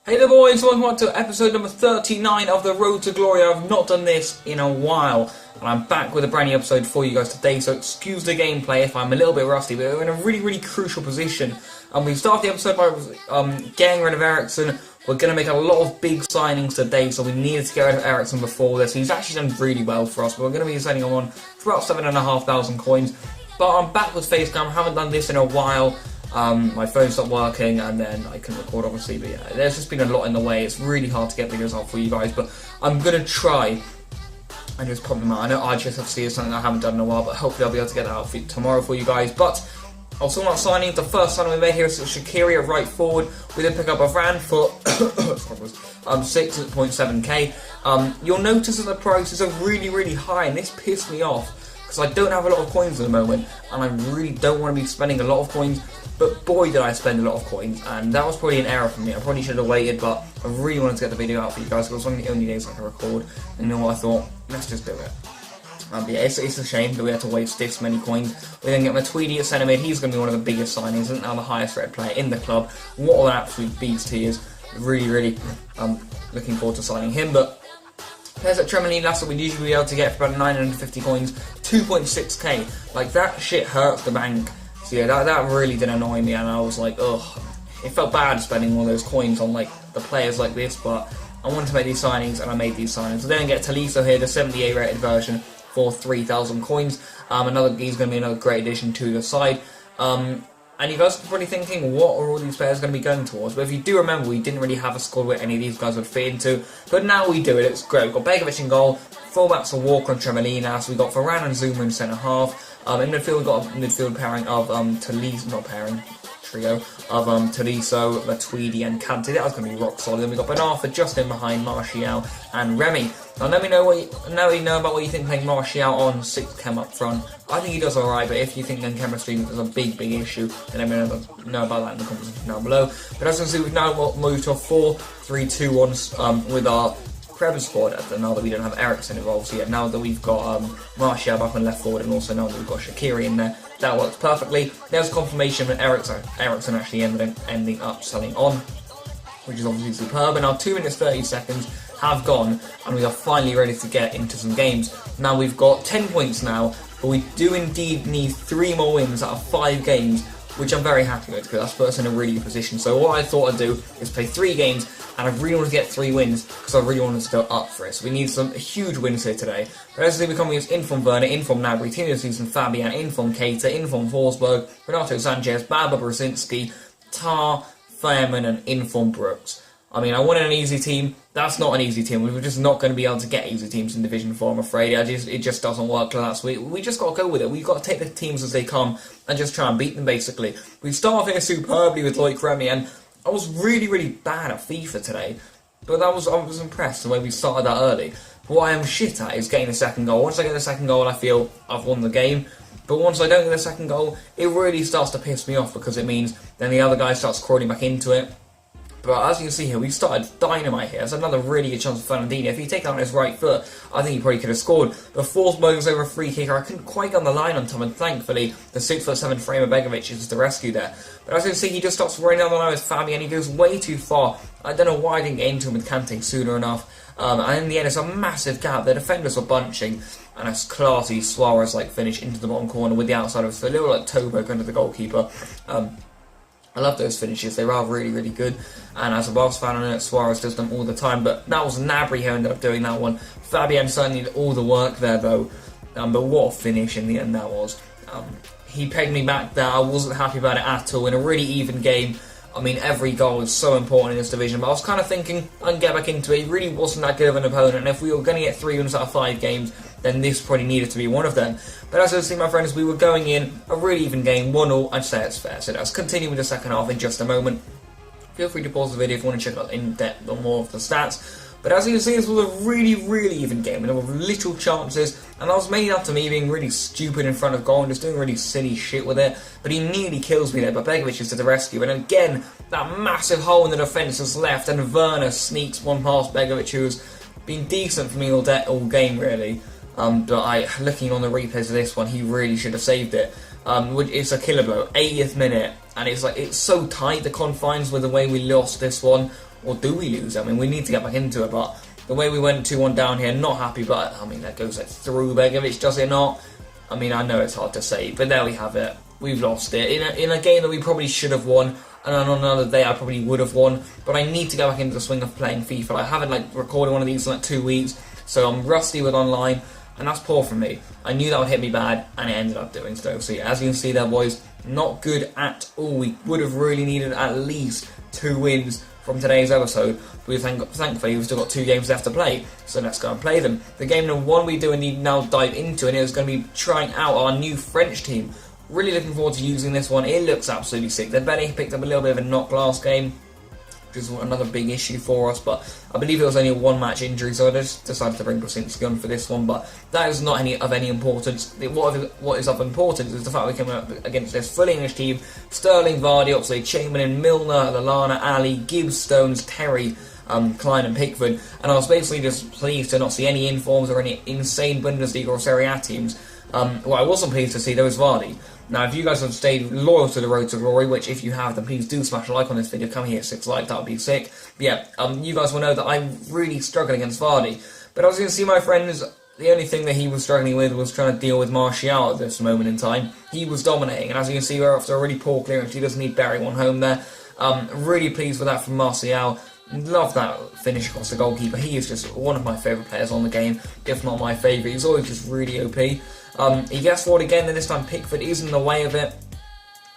Hey there boys, welcome to episode number 39 of the Road to Glory. I've not done this in a while, and I'm back with a brand new episode for you guys today, so excuse the gameplay if I'm a little bit rusty, but we're in a really crucial position. We start the episode by getting rid of Eriksen. We're going to make a lot of big signings today, so we needed to get rid of Eriksen before this. He's actually done really well for us, but we're going to be sending him on for about 7,500 coins. But I'm back with Facecam, haven't done this in a while. My phone stopped working and then I couldn't record obviously, but yeah, there's just been a lot in the way. It's really hard to get videos out for you guys, but I'm going to try and just pop them out. I know RGSFC is something I haven't done in a while, but hopefully I'll be able to get that out for tomorrow for you guys. But I'll talk about signing. The first signing we made here is Shaqiri at right forward. We then pick up a Varane for 6.7k. You'll notice that the prices are really high, and this pissed me off because I don't have a lot of coins at the moment, and I really don't want to be spending a lot of coins. But boy did I spend a lot of coins, and that was probably an error for me. I probably should have waited, but I really wanted to get the video out for you guys because it was one of the only days I could record. And you know what, I thought, let's just do it. Yeah, it's a shame that we had to waste this many coins. We then get Matuidi at centre mid. He's going to be one of the biggest signings, and now the highest rated player in the club. What an absolute beast he is. Really looking forward to signing him. But players at Tremolini, that's what we'd usually be able to get for about 950 coins, 2.6k. Like, that shit hurts the bank. So yeah, that really did annoy me, and I was like, ugh. It felt bad spending all those coins on like the players like this, but I wanted to make these signings, and I made these signings. So then get Tolisso here, the 78 rated version for 3,000 coins. He's going to be another great addition to the side. And you guys are probably thinking, what are all these players going to be going towards? But if you do remember, we didn't really have a squad where any of these guys would fit into, but now we do it. It's great. We've got Begovic in goal, fullbacks are Walker and Tremolina, so we've got Varane and Zuma in centre half. In midfield, we've got a midfield pairing of trio of Tolisso, Matuidi and Kante. That was going to be rock solid. Then we've got Ben Arthur just in behind Martial and Remy. Now let me know about what you think playing Martial on 6 chem up front. I think he does alright, but if you think then chemistry is a big issue, then let me know about that in the comments down below. But as you can see, we've now moved to a 4-3-2-1 with our Prem squad, now that we don't have Eriksen involved. So yeah, now that we've got Martial back on left forward, and also now that we've got Shaqiri in there, that works perfectly. There's confirmation that Eriksen actually ending up selling on, which is obviously superb. And now 2 minutes 30 seconds have gone, and we are finally ready to get into some games. Now we've got 10 points now, but we do indeed need 3 more wins out of 5 games, which I'm very happy with because that's put us in a really good position. So what I thought I'd do is play 3 games, and I really want to get 3 wins because I really want us to go up for it. So we need some huge wins here today. But as we come against Inform Werner, Inform Gnabry, Tino Season, Fabian, Inform Keita, Inform Forsberg, Renato Sanchez, Baba Brzezinski, Tar, Fairman, and Inform Brooks. I mean, I wanted an easy team. That's not an easy team. We're just not going to be able to get easy teams in Division 4, I'm afraid. It just doesn't work like that. So we just got to go with it. We've got to take the teams as they come and just try and beat them, basically. We start off here superbly with Loic Remy, and I was really bad at FIFA today. But I was impressed the way we started that early. But what I am shit at is getting the second goal. Once I get the second goal, I feel I've won the game. But once I don't get the second goal, it really starts to piss me off because it means then the other guy starts crawling back into it. But as you can see here, we started dynamite here. That's another really good chance for Fernandinho. If he takes that on his right foot, I think he probably could have scored. But Forsberg was over a free kicker. I couldn't quite get on the line on time, and thankfully, the 6'7" frame of Begovic is the rescue there. But as you can see, he just stops running down the line with Fabian, and he goes way too far. I don't know why I didn't get into him with Kante sooner enough. And in the end, it's a massive gap. The defenders were bunching, and a classy Suarez-like finish into the bottom corner with the outside of it. So a little like Tobo going to the goalkeeper. I love those finishes, they are really good, and as a Barca fan I know Suarez does them all the time, but that was Gnabry who ended up doing that one. Fabian certainly did all the work there though, but what a finish in the end that was. He pegged me back there, I wasn't happy about it at all, in a really even game. I mean, every goal is so important in this division, but I was kind of thinking I can get back into it. He really wasn't that good of an opponent, and if we were going to get 3 wins out of 5 games, then this probably needed to be one of them. But as you see, my friends, we were going in a really even game, 1-1, I'd say it's fair. So let's continue with the second half in just a moment. Feel free to pause the video if you want to check out in depth on more of the stats. But as you can see, this was a really even game, and there were little chances, and that was mainly up to me being really stupid in front of goal and just doing really silly shit with it. But he nearly kills me there, but Begovic is to the rescue, and again, that massive hole in the defence is left, and Werner sneaks one past Begovic, who's been decent for me all game, really. But looking on the replays of this one, he really should have saved it. It's a killer blow, 80th minute, and it's so tight, the confines with the way we lost this one. or do we lose? I mean, we need to get back into it, but the way we went 2-1 down here, not happy, but I mean, that goes like through Begovic, does it not? I mean, I know it's hard to say, but there we have it. We've lost it in a game that we probably should have won, and on another day I probably would have won, but I need to go back into the swing of playing FIFA. I haven't like recorded one of these in like 2 weeks, so I'm rusty with online, and that's poor from me. I knew that would hit me bad, and it ended up doing so. So yeah, as you can see there, boys, not good at all. We would have really needed at least 2 wins from today's episode, but thankfully we've still got 2 games left to play, so let's go and play them. The game number 1 we do and need now dive into, and it is going to be trying out our new French team. Really looking forward to using this one. It looks absolutely sick. They've barely picked up a little bit of a knock last game, which is another big issue for us, but I believe it was only a 1-match injury, so I just decided to bring Krasinski on for this one, but that is not of any importance. What is of importance is the fact we came up against this full English team: Sterling, Vardy, Oxlade-Chamberlain, Milner, Lallana, Ali, Gibbs, Stones, Terry, Klein and Pickford, and I was basically just pleased to not see any informs or any insane Bundesliga or Serie A teams. What I wasn't pleased to see, though, is Vardy. Now, if you guys have stayed loyal to the Road to Glory, which if you have, then please do smash a like on this video. Come here, 6 likes, that would be sick. But yeah, you guys will know that I'm really struggling against Vardy. But as you can see, my friends, the only thing that he was struggling with was trying to deal with Martial at this moment in time. He was dominating, and as you can see, we're after a really poor clearance. He doesn't need bury one home there. Really pleased with that from Martial. Love that finish across the goalkeeper. He is just one of my favourite players on the game, if not my favourite. He's always just really OP. He gets forward again, and this time Pickford is in the way of it.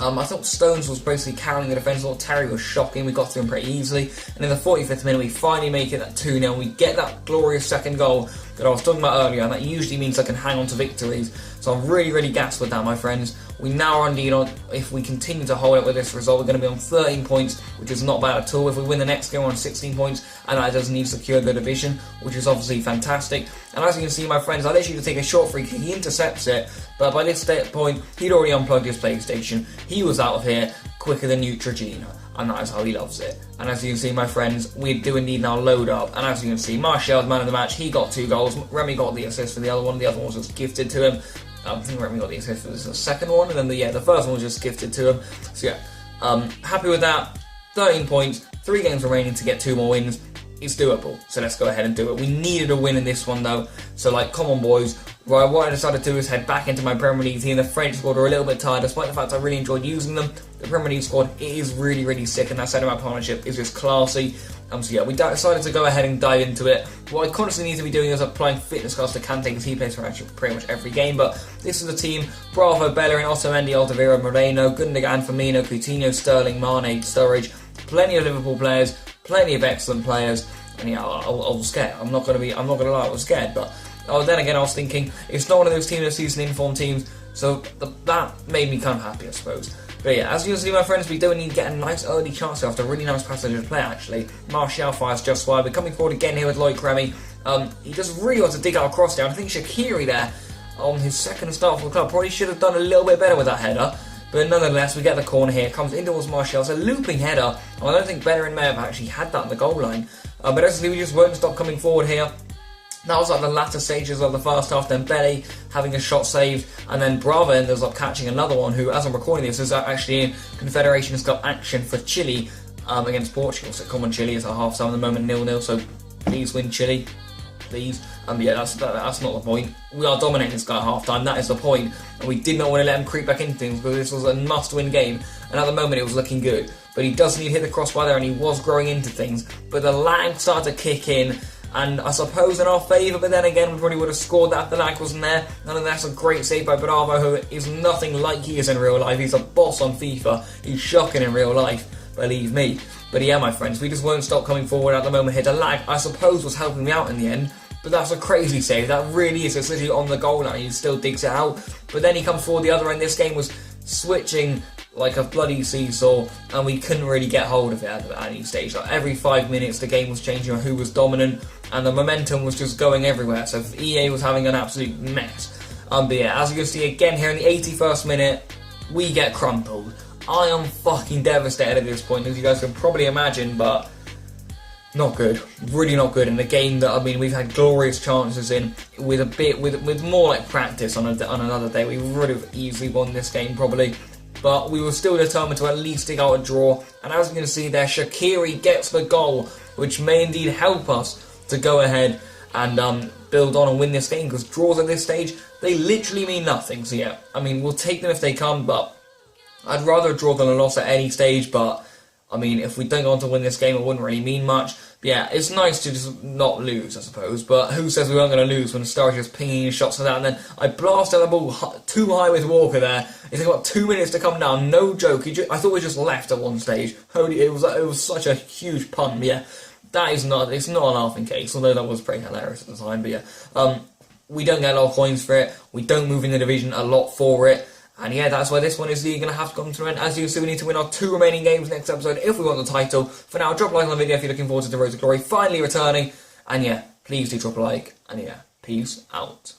I thought Stones was basically carrying the defence. I thought Terry was shocking. We got through him pretty easily. And in the 45th minute, we finally make it that 2-0. We get that glorious second goal that I was talking about earlier, and that usually means I can hang on to victories. So I'm really, really gassed with that, my friends. We now are indeed on, if we continue to hold it with this result, we're going to be on 13 points, which is not bad at all. If we win the next game, we're on 16 points, and that does need to secure the division, which is obviously fantastic. And as you can see, my friends, I literally just take a short free kick, he intercepts it, but by this point, he'd already unplugged his PlayStation. He was out of here quicker than Neutrogena, and that is how he loves it. And as you can see, my friends, we do indeed now load up, and as you can see, Martial's man of the match, he got 2 goals, Remy got the assist for the other one was just gifted to him. I think Remy got the assist for the second one, and then the first one was just gifted to him. So yeah, happy with that. 13 points, 3 games remaining to get 2 more wins. It's doable, so let's go ahead and do it. We needed a win in this one though, so like, come on boys. Right, what I decided to do is head back into my Premier League team. The French squad are a little bit tired, despite the fact I really enjoyed using them. The Premier League squad, it is really, really sick, and that centre-back partnership is just classy. So yeah, we decided to go ahead and dive into it. What I constantly need to be doing is applying fitness cards to Kante, because he plays for pretty much every game, but this is the team: Bravo, Bellerin, Otamendi, Alderweireld, Moreno, Gundogan, Firmino, Coutinho, Sterling, Mane, Sturridge. Plenty of Liverpool players, plenty of excellent players. And yeah, I was scared. I'm not gonna lie, I was scared. But then again, I was thinking it's not one of those team of season informed teams, so that made me kind of happy, I suppose. But yeah, as you can see, my friends, we do need to get a nice early chance after a really nice passage of play. Actually, Martial fires just wide. We're coming forward again here with Loic Remy. He just really wants to dig out a cross down. I think Shaqiri there on his second start for the club probably should have done a little bit better with that header. But nonetheless, we get the corner here. It comes in towards Martial. It's a looping header. I don't think Bellerin may have actually had that on the goal line. But basically, we just won't stop coming forward here. That was like the latter stages of the first half. Then Belly having a shot saved, and then Bravo ends up catching another one, who, as I'm recording this, is actually in Confederations Cup action for Chile against Portugal. So come on, Chile, it's at half-time at the moment, 0-0. So please win, Chile. Please. Yeah, that's not the point. We are dominating this guy at half-time, that is the point. And we did not want to let him creep back into things, because this was a must-win game. And at the moment, it was looking good. But he does need to hit the crossbar there, and he was growing into things. But the lag started to kick in, and I suppose in our favour, but then again, we probably would have scored that if the lag wasn't there. Nonetheless, a great save by Bravo, who is nothing like he is in real life. He's a boss on FIFA. He's shocking in real life, believe me. But yeah, my friends, we just won't stop coming forward at the moment here. The lag, I suppose, was helping me out in the end. But that's a crazy save. That really is. It's literally on the goal line. He still digs it out. But then he comes forward the other end. This game was switching like a bloody seesaw, and we couldn't really get hold of it at any stage. Like every 5 minutes, the game was changing on who was dominant, and the momentum was just going everywhere. So EA was having an absolute mess. But yeah, as you can see again here in the 81st minute, we get crumpled. I am fucking devastated at this point, as you guys can probably imagine, but not good, really not good. In a game that, I mean, we've had glorious chances in, with more like practice on another day, we would have easily won this game probably. but we were still determined to at least dig out a draw. And as you can see there, Shaqiri gets the goal, which may indeed help us to go ahead and build on and win this game, because draws at this stage, they literally mean nothing. So yeah, I mean, we'll take them if they come, but I'd rather draw than a loss at any stage. But I mean, if we don't go on to win this game, it wouldn't really mean much. But yeah, it's nice to just not lose, I suppose. But who says we weren't going to lose when Sturridge was pinging his shots for that? And then I blasted the ball too high with Walker there. It took about 2 minutes to come down. No joke. I thought we just left at one stage. Holy, it was such a huge punt. But yeah, it's not a laughing case. Although that was pretty hilarious at the time. But yeah, we don't get a lot of coins for it. We don't move in the division a lot for it. And yeah, that's why this one is going to have to come to an end. As you can see, we need to win our 2 remaining games next episode if we want the title. For now, drop a like on the video if you're looking forward to the Road to Glory finally returning. And yeah, please do drop a like. And yeah, peace out.